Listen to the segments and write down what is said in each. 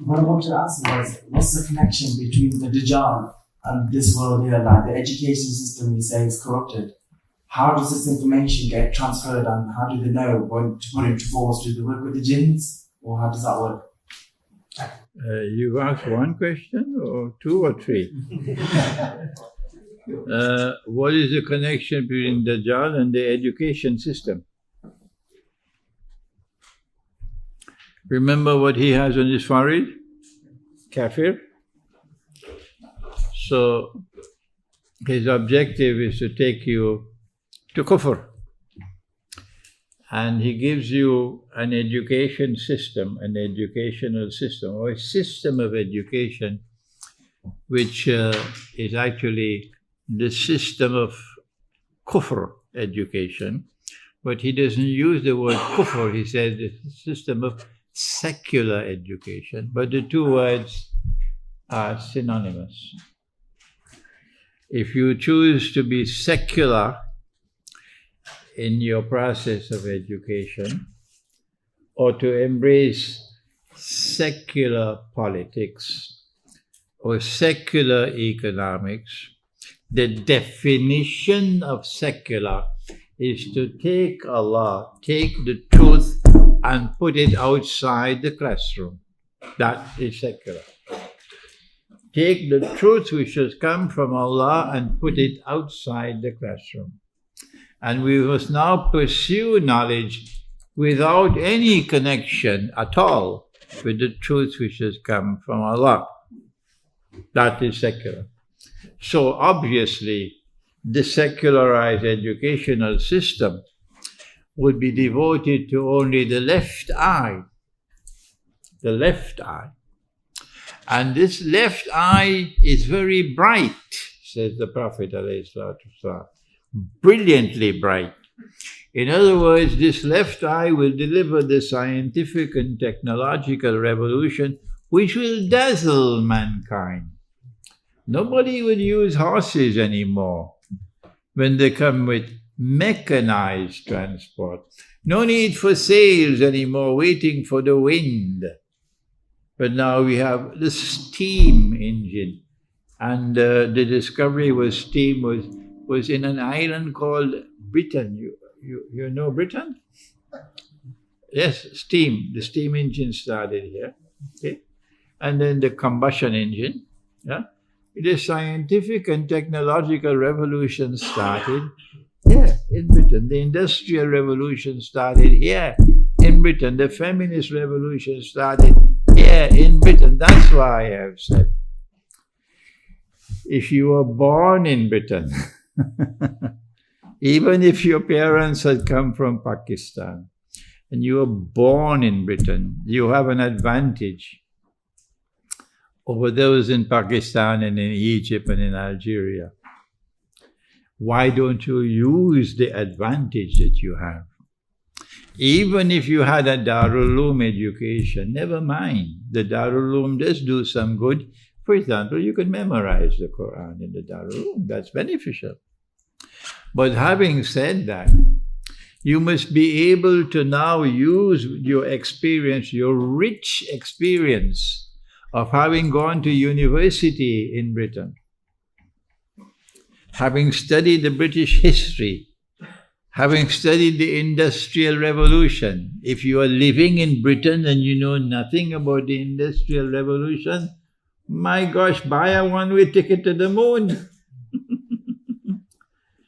what I wanted to ask was, what's the connection between the Dajjal and this world here? Like the education system you say is corrupted. How does this information get transferred, and how do they know when to put into force? Do they work with the jinns, or how does that work? You've asked one question, or two or three? What is the connection between Dajjal and the education system? Remember what he has on his forehead? Kafir. So, his objective is to take you to kufr. And he gives you an education system, an educational system, or a system of education, which is actually the system of kufr education. But he doesn't use the word kufr, he says it's a system of secular education. But the two words are synonymous. If you choose to be secular in your process of education, or to embrace secular politics or secular economics, the definition of secular is to take Allah, take the truth and put it outside the classroom. That is secular. Take the truth which has come from Allah and put it outside the classroom. And we must now pursue knowledge without any connection at all with the truth which has come from Allah. That is secular. So obviously, the secularized educational system would be devoted to only the left eye. The left eye. And this left eye is very bright, says the Prophet ﷺ. Brilliantly bright. In other words, this left eye will deliver the scientific and technological revolution which will dazzle mankind. Nobody will use horses anymore when they come with mechanized transport. No need for sails anymore, waiting for the wind. But now we have the steam engine. And the discovery was steam was in an island called Britain. You know Britain? Yes, steam. The steam engine started here. Okay? And then the combustion engine. Yeah? The scientific and technological revolution started here in Britain. The industrial revolution started here in Britain. The feminist revolution started here in Britain. That's why I have said, if you were born in Britain, even if your parents had come from Pakistan and you were born in Britain, you have an advantage over those in Pakistan and in Egypt and in Algeria. Why don't you use the advantage that you have? Even if you had a Darul Uloom education, never mind. The Darul Uloom does do some good. For example, you can memorize the Quran in the Darul Uloom. That's beneficial. But having said that, you must be able to now use your experience, your rich experience of having gone to university in Britain, having studied the British history, having studied the Industrial Revolution. If you are living in Britain and you know nothing about the Industrial Revolution, my gosh, buy a one-way ticket to the moon.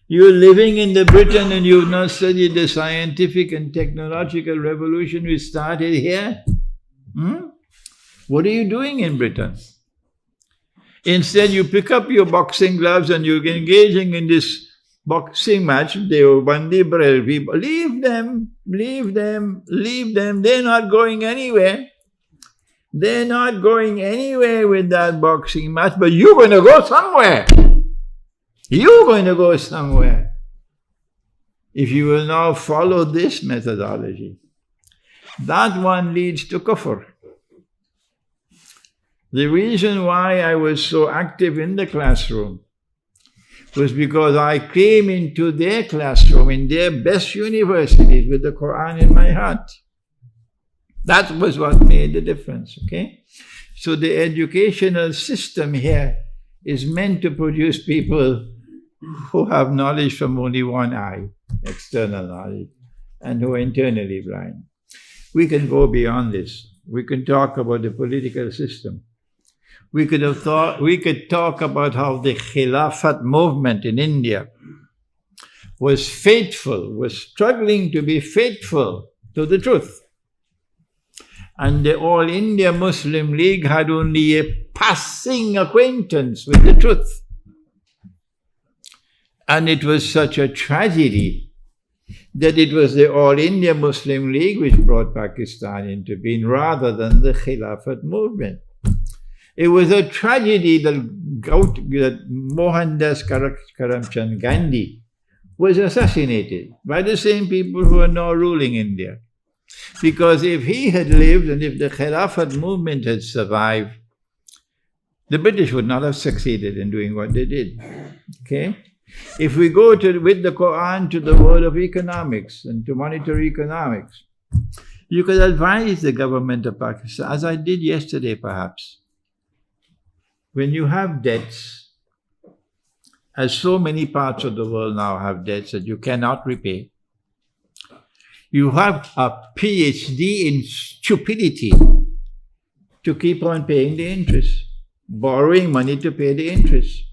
You're living in the Britain and you've not studied the scientific and technological revolution which started here. What are you doing in Britain? Instead, you pick up your boxing gloves and you're engaging in this boxing match. They were Bandi Barel people. Leave them, leave them, leave them. They're not going anywhere. They're not going anywhere with that boxing match, but you're going to go somewhere. You're going to go somewhere. If you will now follow this methodology, that one leads to kufr. The reason why I was so active in the classroom was because I came into their classroom in their best universities with the Quran in my heart. That was what made the difference, okay? So the educational system here is meant to produce people who have knowledge from only one eye, external knowledge, and who are internally blind. We can go beyond this. We can talk about the political system. We could talk about how the Khilafat movement in India was struggling to be faithful to the truth. And the All India Muslim League had only a passing acquaintance with the truth. And it was such a tragedy that it was the All India Muslim League which brought Pakistan into being rather than the Khilafat movement. It was a tragedy that Mohandas Karamchand Gandhi was assassinated by the same people who are now ruling India. Because if he had lived and if the Khilafat movement had survived, the British would not have succeeded in doing what they did. Okay? If we go with the Quran to the world of economics and to monetary economics, you could advise the government of Pakistan, as I did yesterday perhaps, when you have debts, as so many parts of the world now have debts that you cannot repay, you have a PhD in stupidity to keep on paying the interest, borrowing money to pay the interest.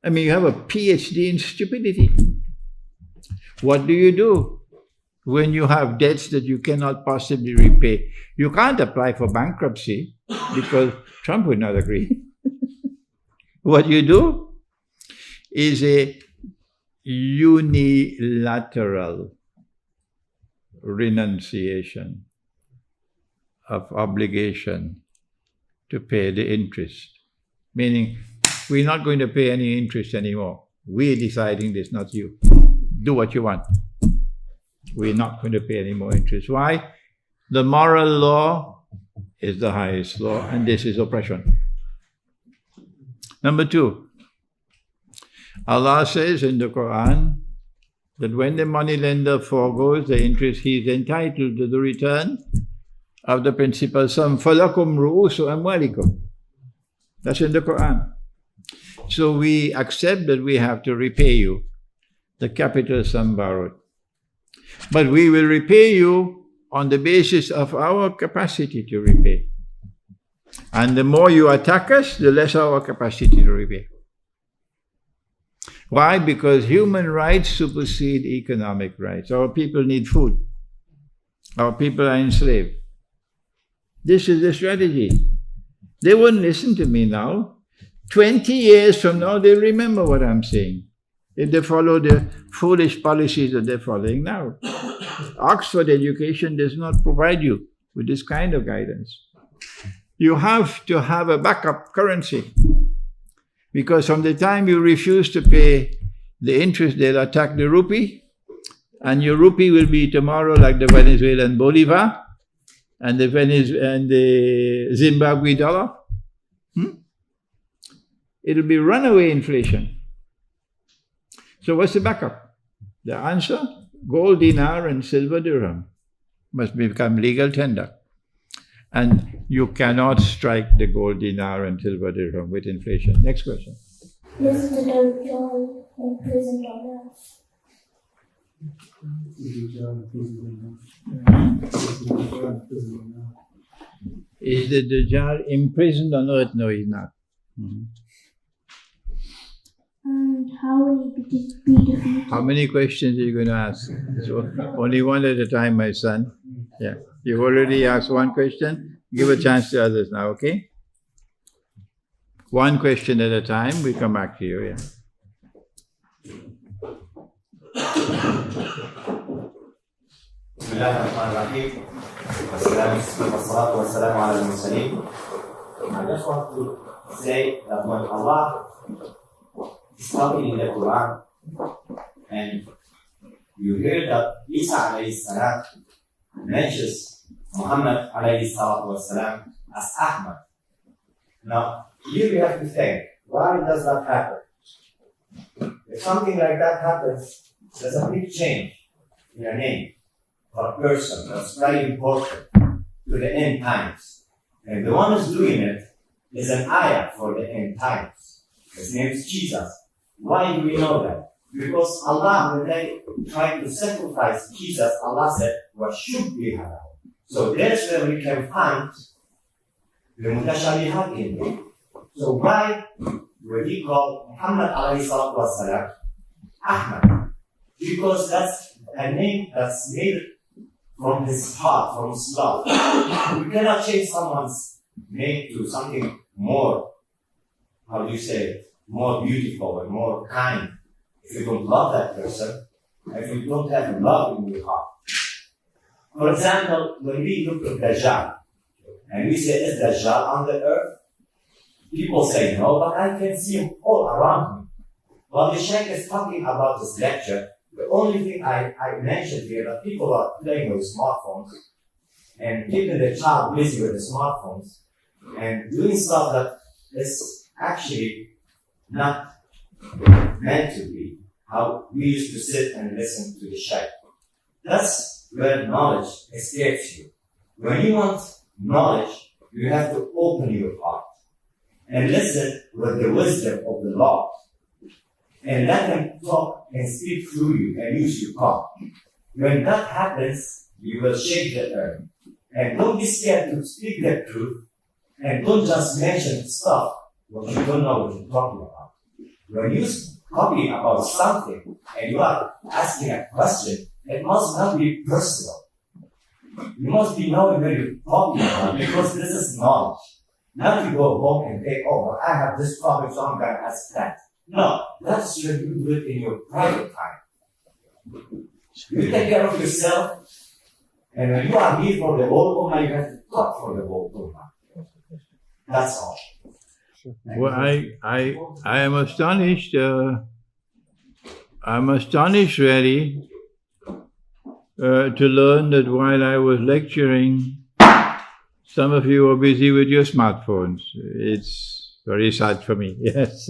I mean, you have a PhD in stupidity. What do you do when you have debts that you cannot possibly repay? You can't apply for bankruptcy because Trump would not agree. What you do is a unilateral renunciation of obligation to pay the interest. Meaning, we're not going to pay any interest anymore. We're deciding this, not you. Do what you want. We're not going to pay any more interest. Why? The moral law is the highest law, and this is oppression. Number two, Allah says in the Quran that when the moneylender forgoes the interest, he is entitled to the return of the principal sum. فَلَكُمْ رُؤُوسُ أَمْوَالِكُمْ. That's in the Quran. So we accept that we have to repay you the capital sum borrowed. But we will repay you on the basis of our capacity to repay. And the more you attack us, the less our capacity to repay. Why? Because human rights supersede economic rights. Our people need food. Our people are enslaved. This is the strategy. They won't listen to me now. 20 years from now, they'll remember what I'm saying, if they follow the foolish policies that they're following now. Oxford education does not provide you with this kind of guidance. You have to have a backup currency, because from the time you refuse to pay the interest, they'll attack the rupee, and your rupee will be tomorrow like the Venezuelan bolivar and the Zimbabwe dollar. It'll be runaway inflation. So what's the backup? The answer? Gold dinar and silver dirham must become legal tender. And you cannot strike the gold dinar and silver dirham with inflation. Next question. Is the Dajjal imprisoned on earth? Is the Dajjal imprisoned on earth? No, he's not. And how will he be defeated? How many questions are you going to ask? So, only one at a time, my son. Yeah. You've already asked one question. Give a chance to others now, okay? One question at a time. We come back to you, yeah. Bismillahirrahmanirrahim. Wassalatu wassalamu ala al-mursaleen. I just want to say that when Allah is talking in the Quran and you hear that Isa alayhi salam mentions Muhammad alayhi salatu wassalam as Ahmad. Now, you have to think, why does that happen? If something like that happens, there's a big change in your name for a person that's very important to the end times. And the one who's doing it is an ayah for the end times. His name is Jesus. Why do we know that? Because Allah, when they tried to sacrifice Jesus, Allah said, what should be halal? So that's where we can find the mutashabihat in it. So why would he call Muhammad alayhi salatu wasalam Ahmad? Because that's a name that's made from his heart, from his love. We cannot change someone's name to something more, how do you say it, more beautiful and more kind. If you don't love that person, if you don't have love in your heart. For example, when we look at Dajjal, and we say, is Dajjal on the earth? People say no, but I can see him all around me. While the Sheikh is talking about this lecture, the only thing I mentioned here that people are playing with smartphones and keeping their child busy with the smartphones and doing stuff that is actually not meant to be how we used to sit and listen to the Sheikh. That's where knowledge escapes you. When you want knowledge, you have to open your heart and listen with the wisdom of the Lord. And let them talk and speak through you and use your heart. When that happens, you will shake the earth. And don't be scared to speak the truth. And don't just mention stuff what you don't know what you're talking about. When you copy about something and you are asking a question, it must not be personal. You must be knowing where you're talking about because this is knowledge. Not to go home and think, oh, well, I have this problem, so I'm going to ask that. No, that's when you do it in your private time. You take care of yourself, and when you are here for the whole Ummah, you have to talk for the whole Ummah. That's all. Well, I am astonished. I'm astonished, really, to learn that while I was lecturing, some of you were busy with your smartphones. It's very sad for me. Yes.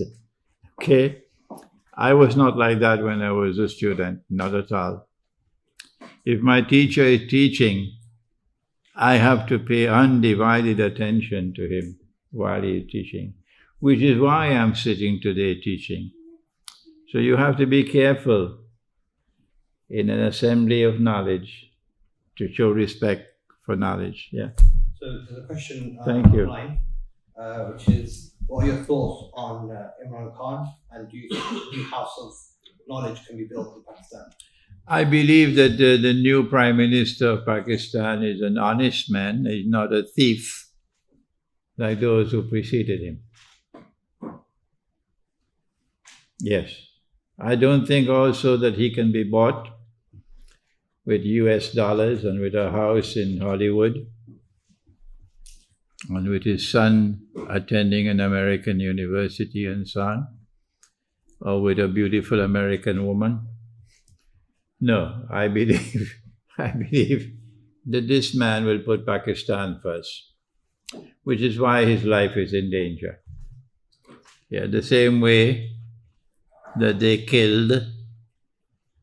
Okay. I was not like that when I was a student, not at all. If my teacher is teaching, I have to pay undivided attention to him while he is teaching, which is why I'm sitting today teaching. So you have to be careful in an assembly of knowledge to show respect for knowledge. Yeah. So there's a question Thank you. online, which is, what are your thoughts on Imran Khan, and do you think a new house of knowledge can be built in Pakistan? I believe that the new Prime Minister of Pakistan is an honest man. He's not a thief like those who preceded him. Yes. I don't think also that he can be bought with US dollars and with a house in Hollywood and with his son attending an American university and so on, or with a beautiful American woman. No, I believe that this man will put Pakistan first, which is why his life is in danger. Yeah, the same way that they killed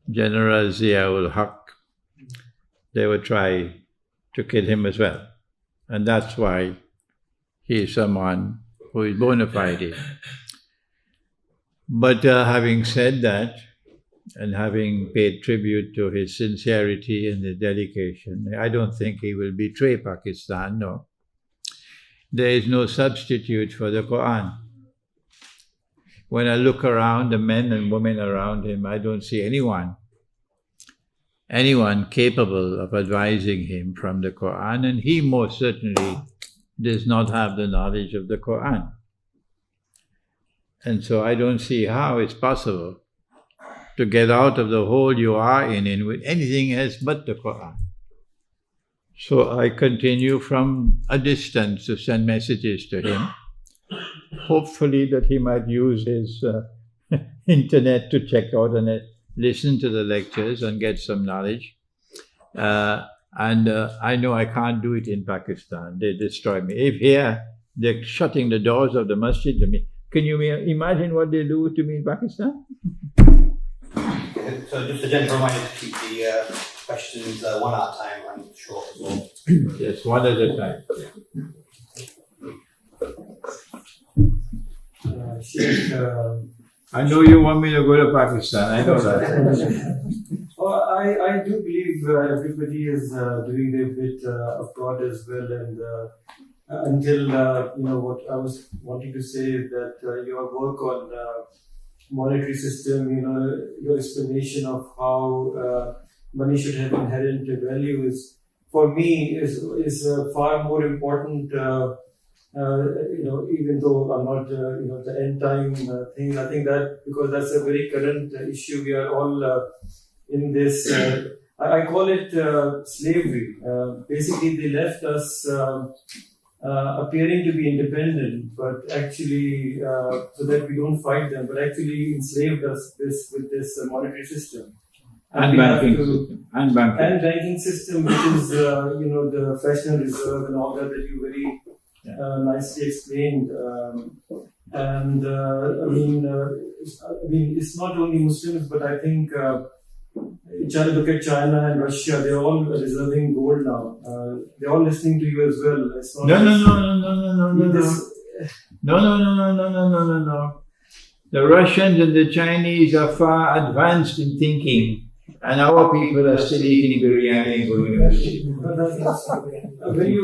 General Zia-ul-Haq, they would try to kill him as well. And that's why he is someone who is bona fide. But having said that, and having paid tribute to his sincerity and his dedication, I don't think he will betray Pakistan, no. There is no substitute for the Quran. When I look around, the men and women around him, I don't see anyone capable of advising him from the Quran, and he most certainly does not have the knowledge of the Quran. And so I don't see how it's possible to get out of the hole you are in with anything else but the Quran. So I continue from a distance to send messages to him, hopefully that he might use his internet to check out and listen to the lectures and get some knowledge. And I know I can't do it in Pakistan. They destroy me. If here, they're shutting the doors of the masjid to me. Can you imagine what they do to me in Pakistan? So just a gentle reminder to keep the questions one at a time and short as well. Yes, one at a time. Sheikh, I know you want me to go to Pakistan, I know that. I do believe everybody is doing their bit abroad as well, and until what I was wanting to say is that your work on monetary system, your explanation of how money should have inherent value is, for me, is far more important. Even though I'm not, the end time thing, I think that because that's a very current issue, we are all in this. I call it slavery. Basically, they left us appearing to be independent, but actually, so that we don't fight them, but actually enslaved us with this monetary system. And banking system, which is the fractional reserve and all that you very nicely explained. It's not only Muslims, but I think look at China and Russia. They're all reserving gold now. They're all listening to you as well. It's not No. The Russians and the Chinese are far advanced in thinking, and our people are still eating biryani and going to masjid. When you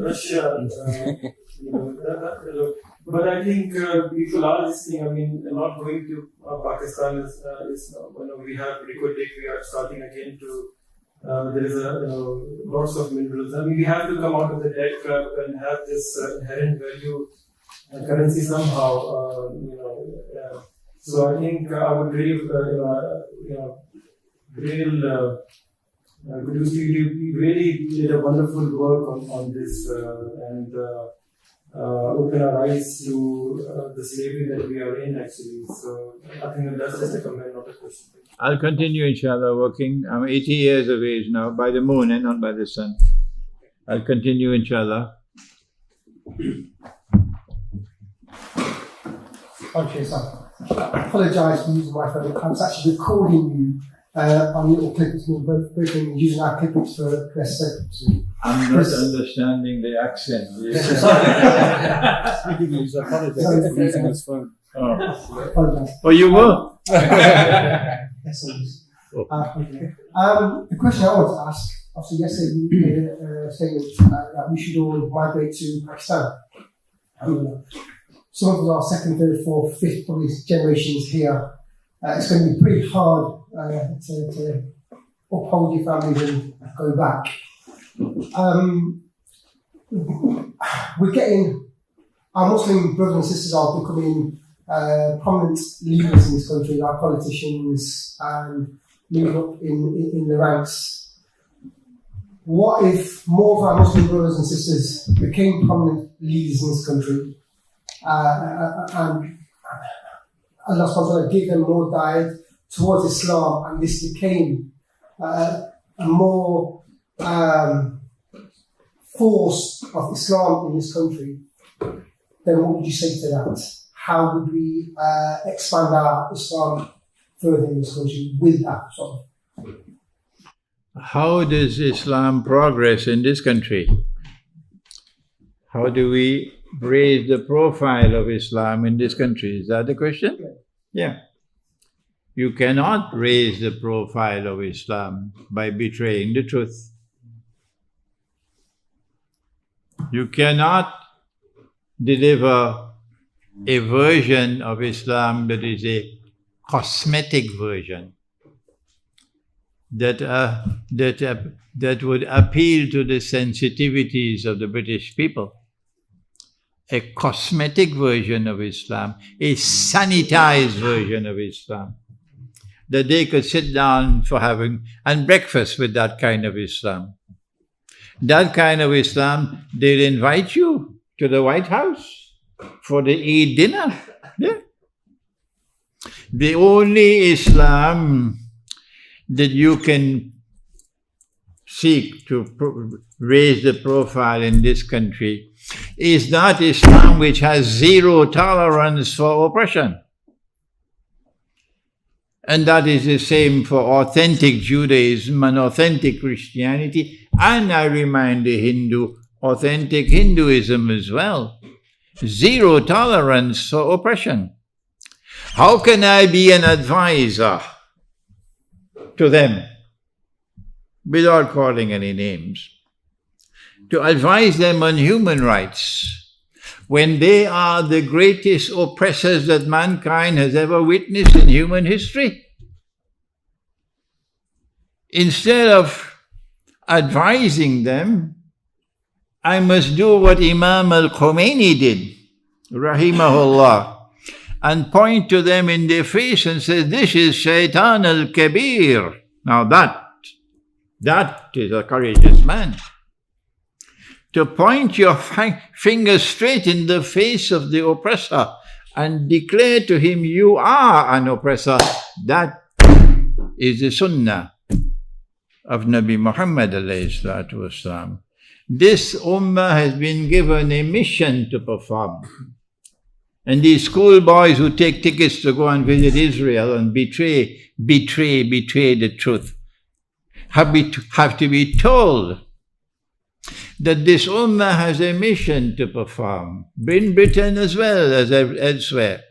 Russia, but I think people are listening. Not going to Pakistan is we have liquid lake. We are starting again to. There is lots of minerals. We have to come out of the debt trap and have this inherent value currency somehow. So I think I would really, kudos to you. You really did a wonderful work on this and open our eyes to the slavery that we are in actually. So I think that's just a comment, not a question. I'll continue, inshallah, working. I'm 80 years of age now, by the moon and not by the sun. I'll continue, inshallah. Okay, so I apologise for using my phone. I was actually recording you on little clips, both using our clips for press secretary. I'm not understanding the accent. Speaking English, I apologize for using his phone. Oh, you were? Yes, okay. The question I want to ask, obviously yesterday you made a statement that we should all migrate to Pakistan. Some of our second, third, fourth, fifth, probably generations here. It's going to be pretty hard to uphold your families and go back. We're getting, our Muslim brothers and sisters are becoming prominent leaders in this country, our politicians, and moving up in the ranks. What if more of our Muslim brothers and sisters became prominent leaders in this country, and Allah subhanahu wa ta'ala give them more diet towards Islam, and this became a more force of Islam in this country, then what would you say to that? How would we expand our Islam further in this country with that sort of? How does Islam progress in this country? How do we raise the profile of Islam in this country? Is that the question? Yeah. You cannot raise the profile of Islam by betraying the truth. You cannot deliver a version of Islam that is a cosmetic version, that would appeal to the sensitivities of the British people. A cosmetic version of Islam, a sanitized version of Islam, that they could sit down for having and breakfast with that kind of Islam. That kind of Islam, they'll invite you to the White House for the Eid dinner. Yeah. The only Islam that you can seek to raise the profile in this country is that Islam which has zero tolerance for oppression. And that is the same for authentic Judaism and authentic Christianity, and I remind the Hindu, authentic Hinduism as well. Zero tolerance for oppression. How can I be an advisor to them, without calling any names, to advise them on human rights, when they are the greatest oppressors that mankind has ever witnessed in human history? Instead of advising them, I must do what Imam al-Khomeini did, rahimahullah, and point to them in their face and say, this is Shaitan al-Kabir. Now that is a courageous man. To point your finger straight in the face of the oppressor and declare to him, you are an oppressor, that is the sunnah of Nabi Muhammad alayhi salatu wasalam. This ummah has been given a mission to perform. And these schoolboys who take tickets to go and visit Israel and betray the truth have to be told that this ummah has a mission to perform, in Britain as well as elsewhere.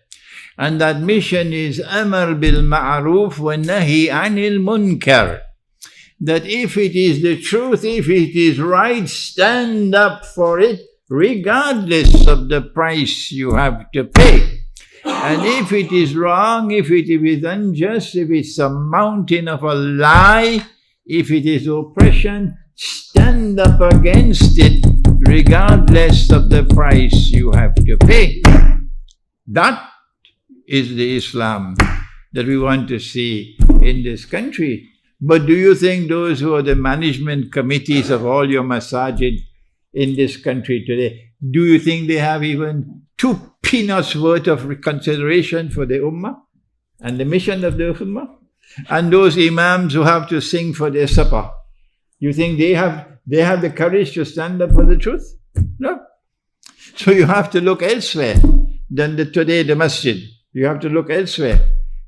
And that mission is Amar bil Ma'ruf wa Nahi anil Munkar. That if it is the truth, if it is right, stand up for it, regardless of the price you have to pay. And if it is wrong, if it is unjust, if it's a mountain of a lie, if it is oppression, stand up against it, regardless of the price you have to pay. That is the Islam that we want to see in this country. But do you think those who are the management committees of all your masajid in this country today, do you think they have even 2 peanuts worth of consideration for the ummah and the mission of the ummah? And those imams who have to sing for their supper, you think they have the courage to stand up for the truth? No. So you have to look elsewhere than the masjid. You have to look elsewhere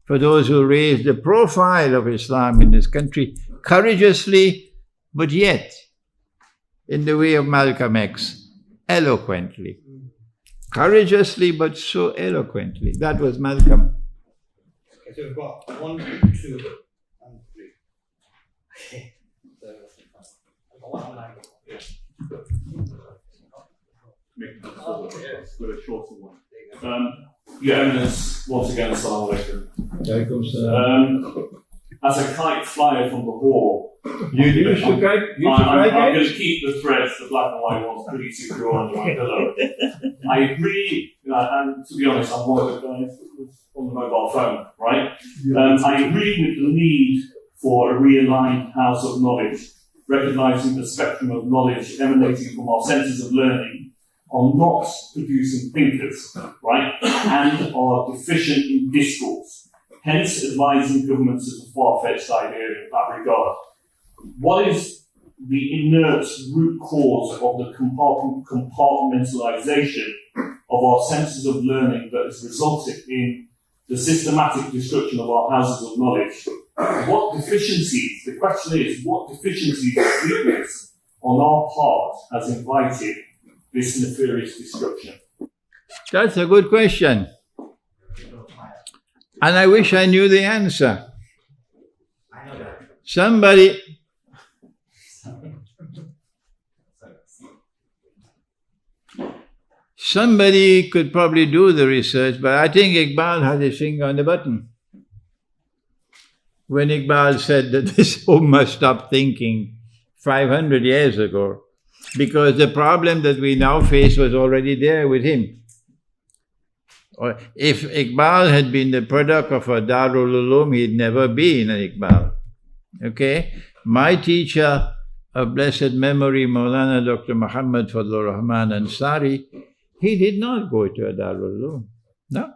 for those who raise the profile of Islam in this country courageously, but yet, in the way of Malcolm X, eloquently. Courageously, but so eloquently. That was Malcolm. Okay, so we've got 1, 2, and 3. Okay. With a shorter one. Your Eminence, once again, assalamu alaikum. As a kite flyer from Lahore, I'm going to keep the threads, the black and white ones, pretty secure under my pillow. I agree, and to be honest, I'm one of the guys on the mobile phone, right? I agree with the need for a realigned house of knowledge, recognizing the spectrum of knowledge emanating from our centers of learning are not producing thinkers, right, and are deficient in discourse, hence advising governments is a far-fetched idea in that regard. What is the inert root cause of the compartmentalization of our senses of learning that has resulted in the systematic destruction of our houses of knowledge? What deficiencies, the question is, what deficiencies or weakness on our part has invited this nefarious destruction? That's a good question. And I wish I knew the answer. Somebody could probably do the research, but I think Iqbal had his finger on the button when Iqbal said that this ummah stopped thinking 500 years ago, because the problem that we now face was already there with him. Or if Iqbal had been the product of a Darul Uloom, he'd never been an Iqbal. Okay? My teacher of blessed memory, Maulana Dr. Muhammad Fadlur Rahman Ansari, he did not go to a Darul Uloom. No.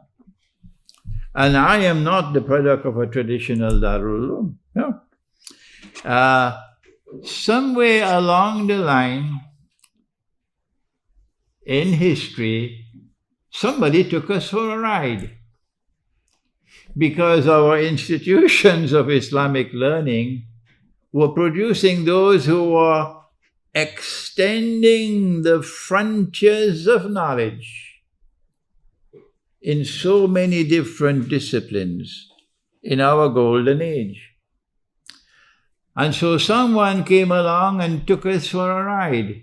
And I am not the product of a traditional Darul Uloom. No. Somewhere along the line in history, somebody took us for a ride, because our institutions of Islamic learning were producing those who were extending the frontiers of knowledge. in so many different disciplines in our golden age. And so someone came along and took us for a ride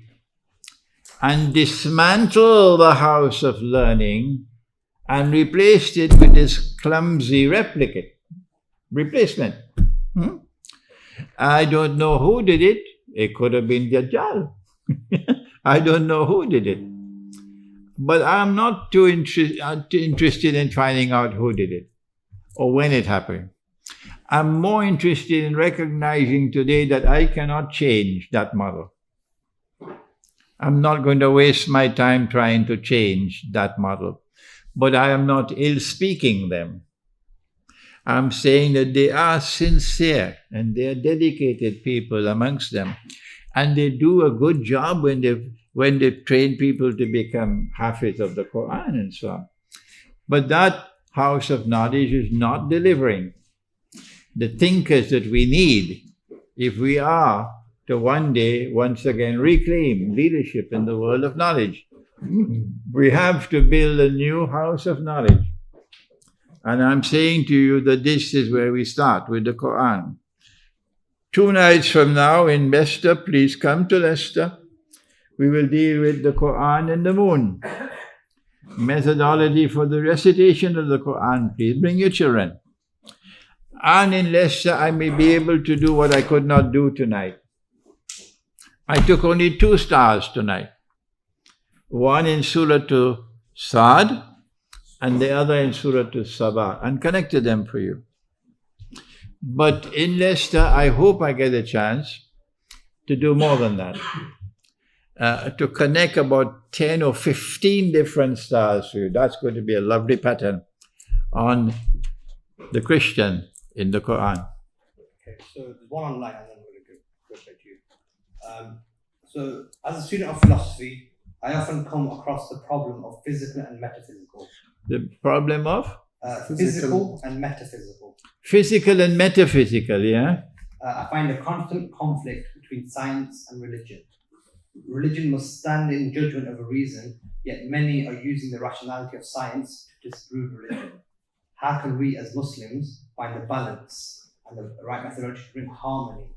and dismantled the house of learning and replaced it with this clumsy replacement. I don't know who did it. It could have been Dajjal. I don't know who did it. But I'm not too interested in finding out who did it or when it happened. I'm more interested in recognizing today that I cannot change that model. I'm not going to waste my time trying to change that model. But I am not ill-speaking them. I'm saying that they are sincere and they are dedicated people amongst them. And they do a good job when they train people to become hafiz of the Quran and so on. But that house of knowledge is not delivering the thinkers that we need if we are to one day once again reclaim leadership in the world of knowledge. We have to build a new house of knowledge. And I'm saying to you that this is where we start, with the Quran. 2 nights from now in Leicester, please come to Leicester. We will deal with the Quran and the moon. Methodology for the recitation of the Quran, please bring your children. And in Leicester, I may be able to do what I could not do tonight. I took only 2 stars tonight. One in Surah to Sad and the other in Surah to Sabah, and connected them for you. But in Leicester, I hope I get a chance to do more than that. To connect about 10 or 15 different stars for you. That's going to be a lovely pattern on the Christian in the Quran. Okay, so there's one online and then I'm going to go straight to you. So as a student of philosophy, I often come across the problem of physical and metaphysical. The problem of? Physical and metaphysical. Physical and metaphysical, yeah? I find a constant conflict between science and religion. Religion must stand in judgment of a reason, yet many are using the rationality of science to disprove religion. How can we as Muslims find the balance and the right methodology to bring harmony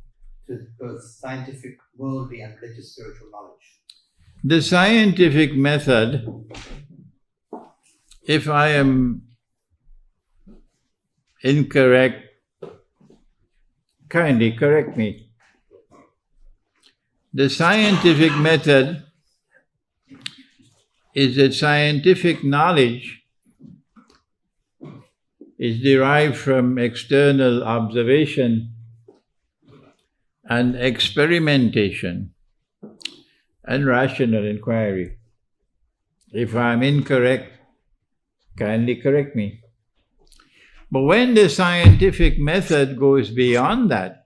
to both scientific, worldly and religious spiritual knowledge? The scientific method, if I am incorrect, kindly correct me. The scientific method is that scientific knowledge is derived from external observation and experimentation and rational inquiry. If I'm incorrect, kindly correct me. But when the scientific method goes beyond that,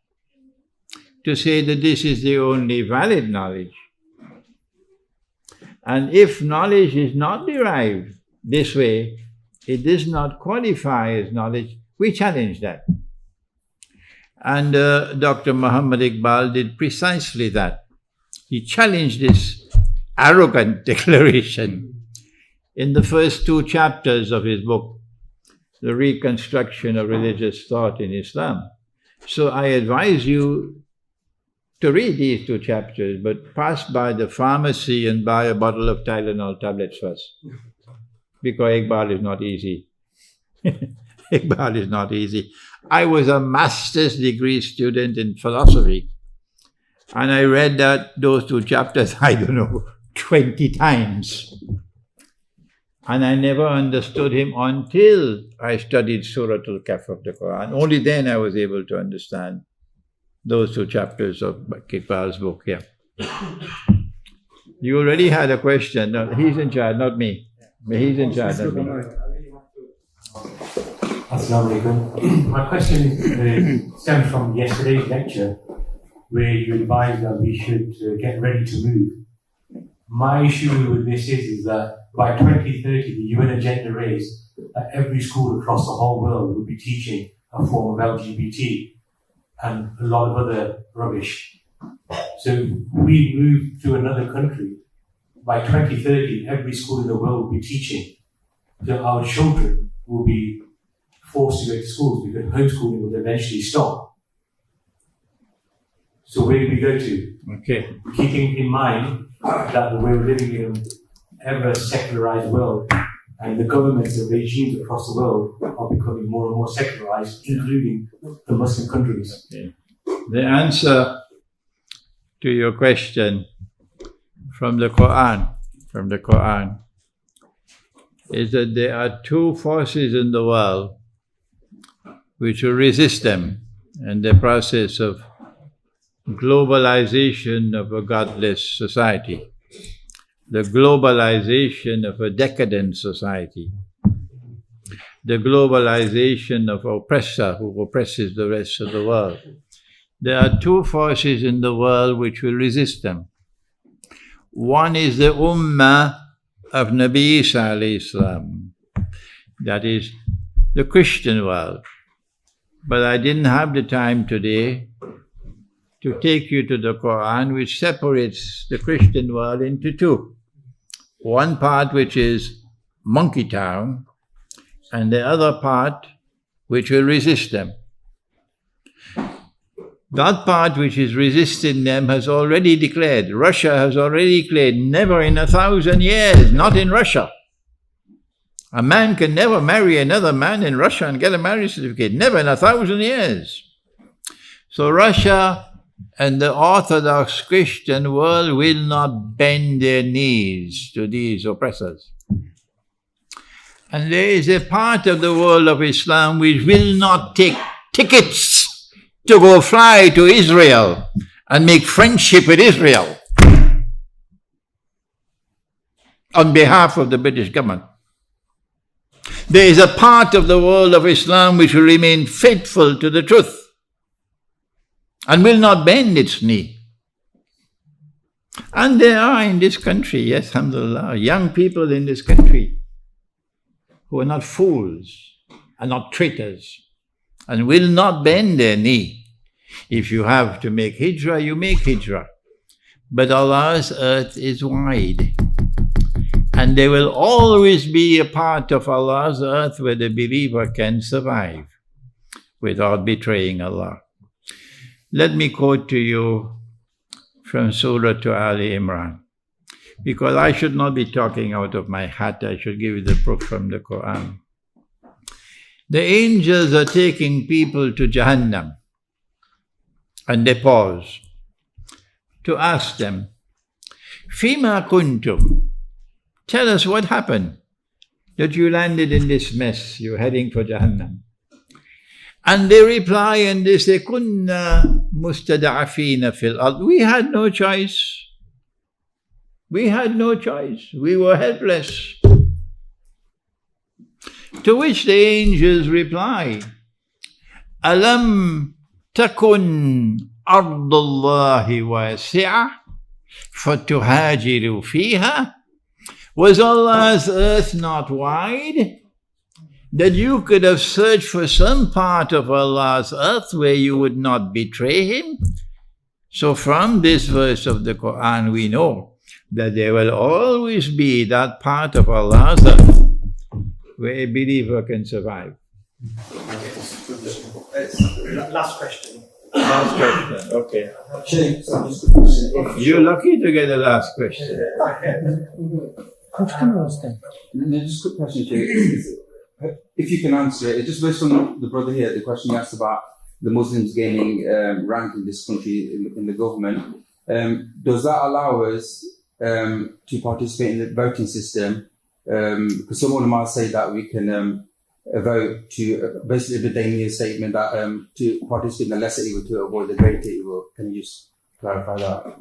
to say that this is the only valid knowledge, and if knowledge is not derived this way, it does not qualify as knowledge, we challenge that. And Dr. Muhammad Iqbal did precisely that. He challenged this arrogant declaration in the first 2 chapters of his book, The Reconstruction of Religious Thought in Islam. So I advise you to read these 2 chapters, but pass by the pharmacy and buy a bottle of Tylenol tablets first. Because Iqbal is not easy. Iqbal is not easy. I was a master's degree student in philosophy, and I read those 2 chapters, I don't know, 20 times. And I never understood him until I studied Surah Al-Kahf of the Quran. Only then I was able to understand those 2 chapters of Iqbal's book. Yeah. You already had a question. No, he's in charge, not me. He's in charge, not me. Assalamu alaikum. My question stems from yesterday's lecture, where you advised that we should get ready to move. My issue with this is that by 2030, the UN agenda is that every school across the whole world will be teaching a form of LGBT and a lot of other rubbish. So we move to another country. By 2030, every school in the world will be teaching that our children will be forced to go to schools because homeschooling will eventually stop. So where do we go to? Okay. Keeping in mind that we're living in an ever secularized world, and the governments and regimes across the world are becoming more and more secularized, including the Muslim countries. Okay. The answer to your question from the Quran, is that there are two forces in the world which will resist them in the process of globalization of a godless society, the globalization of a decadent society, the globalization of oppressor who oppresses the rest of the world. There are two forces in the world which will resist them. One is the Ummah of Nabi Isa alayhi salam, that is the Christian world. But I didn't have the time today to take you to the Quran, which separates the Christian world into two. One part which is Monkey Town, and the other part which will resist them. That part which is resisting them has already declared, Russia has already declared, never in 1,000 years, not in Russia. A man can never marry another man in Russia and get a marriage certificate, never in 1,000 years. So Russia and the Orthodox Christian world will not bend their knees to these oppressors. And there is a part of the world of Islam which will not take tickets to go fly to Israel and make friendship with Israel on behalf of the British government. There is a part of the world of Islam which will remain faithful to the truth and will not bend its knee. And there are in this country, yes, alhamdulillah, young people in this country who are not fools and not traitors and will not bend their knee. If you have to make hijrah, you make hijrah. But Allah's earth is wide. And there will always be a part of Allah's earth where the believer can survive without betraying Allah. Let me quote to you from Surah to Ali Imran, because I should not be talking out of my hat, I should give you the proof from the Quran. The angels are taking people to Jahannam, and they pause to ask them, Fima kuntum? Tell us what happened that you landed in this mess, you're heading for Jahannam. And they reply and they say, Kunna mustada'afina fil ard. We had no choice. We had no choice. We were helpless. To which the angels reply, Alam takun ardullahi wasi'ah fatuhajiru fiha. Was Allah's earth not wide, that you could have searched for some part of Allah's earth where you would not betray Him? So from this verse of the Quran we know that there will always be that part of Allah's earth where a believer can survive. Last question. Last question, okay. You're lucky to get the last question. No, just a quick question, Sheikh. If you can answer it, just based on the brother here, the question he asked about the Muslims gaining rank in this country in the government, does that allow us to participate in the voting system? Because some ulama say that we can vote to basically the Damian statement that to participate in the lesser evil to avoid the greater evil. Can you just clarify that?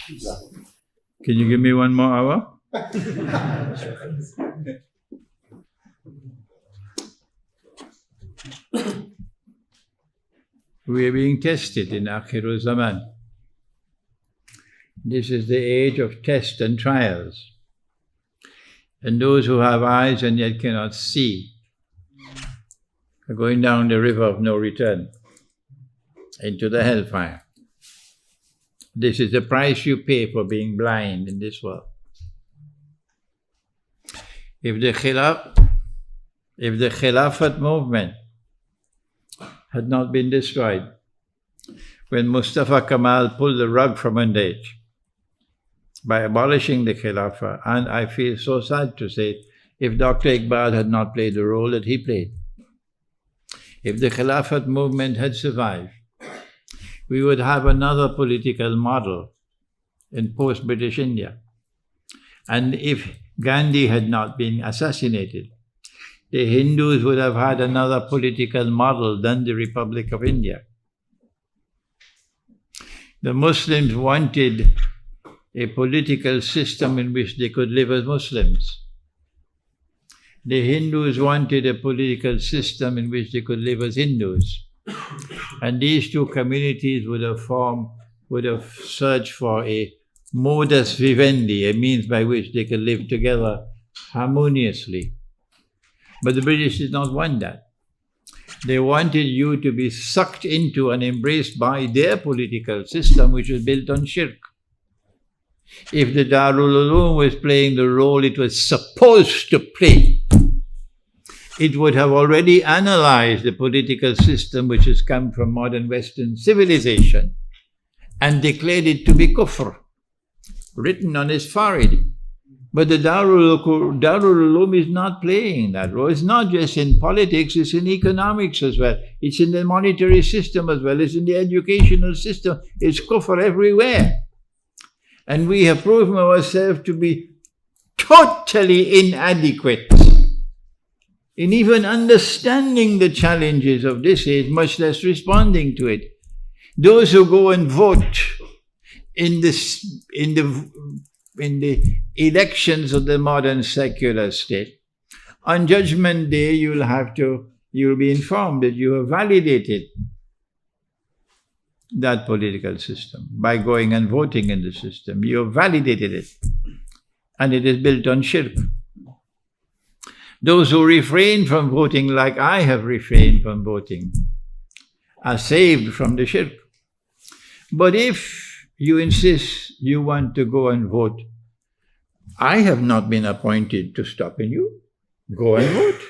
Exactly. Can you give me 1 more hour? We are being tested in Akhirul Zaman. This is the age of test and trials. And those who have eyes and yet cannot see are going down the river of no return into the hellfire. This is the price you pay for being blind in this world. If the Khilaf, if the Khilafat movement had not been destroyed, when Mustafa Kemal pulled the rug from under it by abolishing the Khilafah, and I feel so sad to say, if Dr. Iqbal had not played the role that he played, if the Khilafat movement had survived, we would have another political model in post-British India. And if Gandhi had not been assassinated, the Hindus would have had another political model than the Republic of India. The Muslims wanted a political system in which they could live as Muslims. The Hindus wanted a political system in which they could live as Hindus. And these two communities would have searched for a modus vivendi, a means by which they could live together harmoniously. But the British did not want that. They wanted you to be sucked into and embraced by their political system, which was built on shirk. If the Darul Uloom was playing the role it was supposed to play, it would have already analyzed the political system which has come from modern Western civilization and declared it to be kufr, written on his forehead. But the Darul Uloom is not playing that role. It's not just in politics, it's in economics as well. It's in the monetary system as well. It's in the educational system. It's kufr everywhere. And we have proven ourselves to be totally inadequate in even understanding the challenges of this age, much less responding to it. Those who go and vote in the elections of the modern secular state, on Judgment Day you'll be informed that you have validated that political system by going and voting in the system. You have validated it, and it is built on shirk. Those who refrain from voting, like I have refrained from voting, are saved from the shirk. But if you insist you want to go and vote, I have not been appointed to stopping you. Go and vote,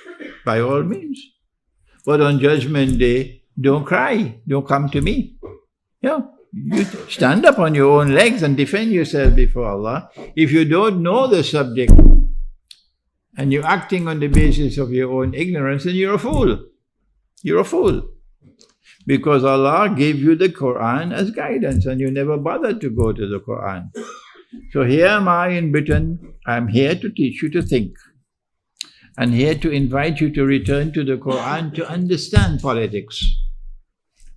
by all means. But on Judgment Day, don't cry, don't come to me. Yeah, you stand up on your own legs and defend yourself before Allah. If you don't know the subject and you're acting on the basis of your own ignorance, then you're a fool. You're a fool. Because Allah gave you the Quran as guidance and you never bothered to go to the Quran. So here am I in Britain, I'm here to teach you to think. And here to invite you to return to the Quran to understand politics,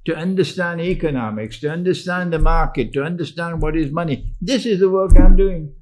to understand economics, to understand the market, to understand what is money. This is the work I'm doing.